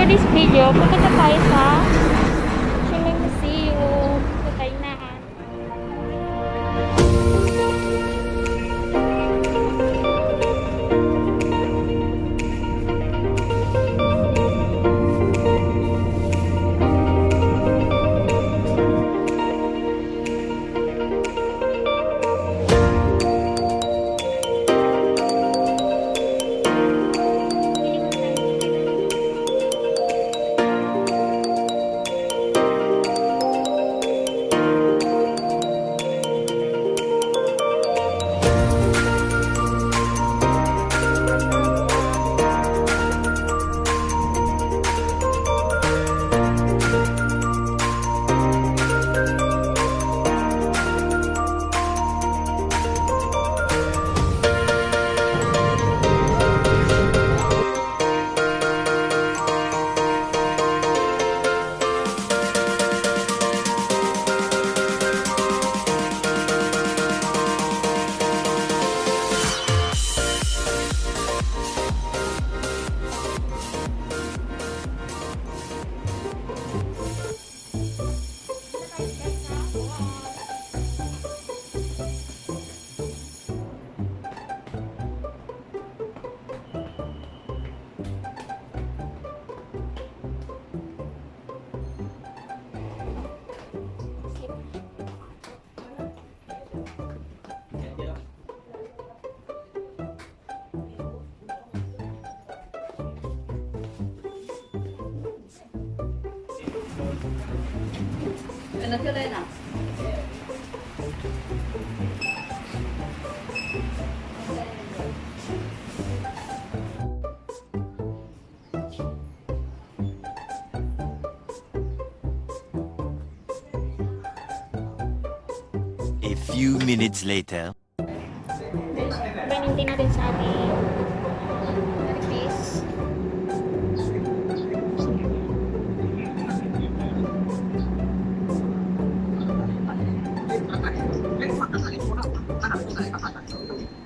This video, pupunta tayo sa CHIMEI Museum sa Tainan. A few minutes later. Banintin natin sa ating piece.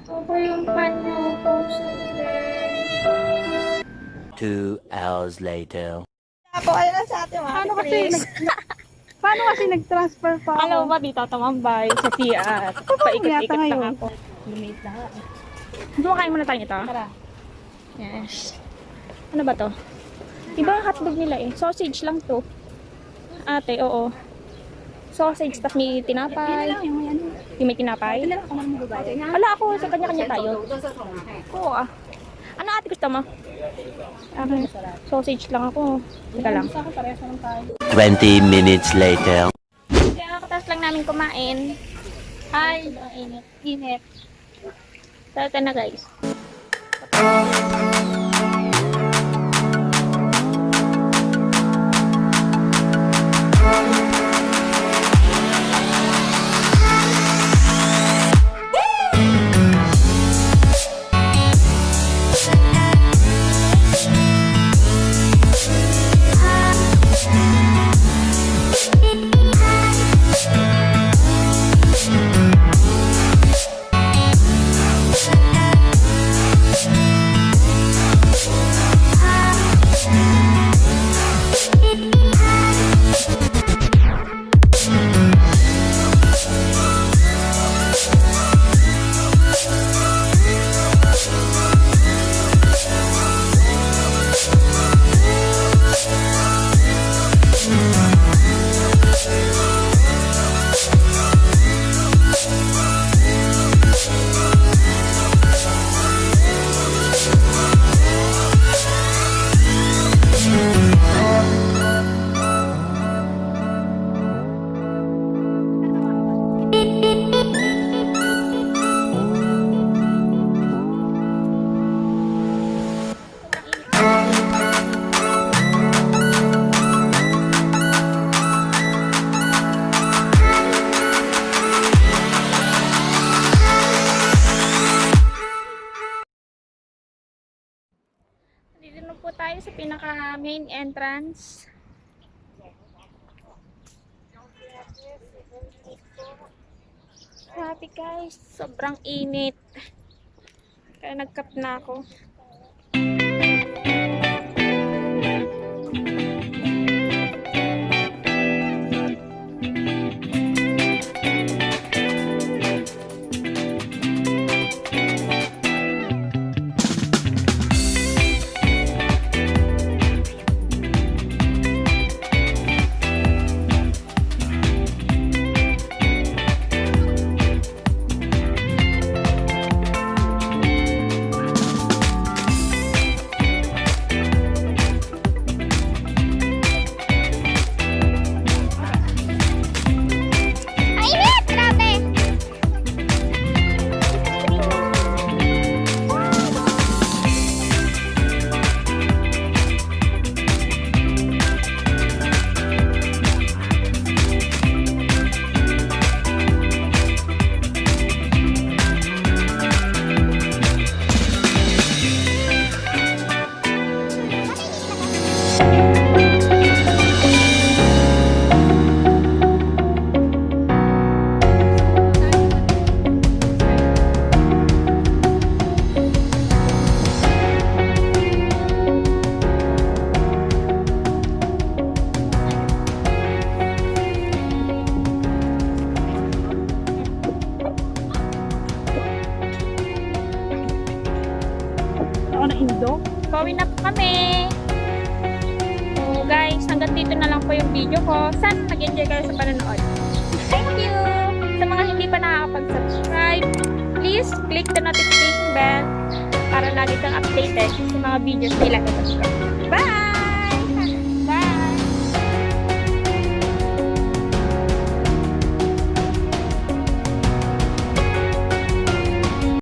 Ito yung panyo ko sa 2 hours later. Ako ay sa atin Paano kasi nag-transfer pa ako? Alam mo ba dito tumambay sa CR? Paikot-ikot lang ako. Lumit na. Kumakain muna tayo ito. Tara. Yes. Ano ba to? Diba ang hotdog nila eh? Sausage lang to. Ate, oo. Sausage, tapos may tinapay. Yung may tinapay. Wala ako, sa kanya-kanya tayo. Oo ah. Ano ate gusto mo? Sausage lang ako. Teka lang. 20 minutes later. Kaya katas lang namin kumain. Ay, init. Init. Tata na guys. Dito na po tayo sa pinaka main entrance. Grabe guys, sobrang init. Kaya nagkap na ako. Pauwi na po kami. So guys, hanggang dito na lang po yung video ko. Sana nag-enjoy kayo sa panonood. Thank you! Sa mga hindi pa nakakapag-subscribe, please click the notification bell para lagi kang updated sa mga videos na ilagay ko. Bye!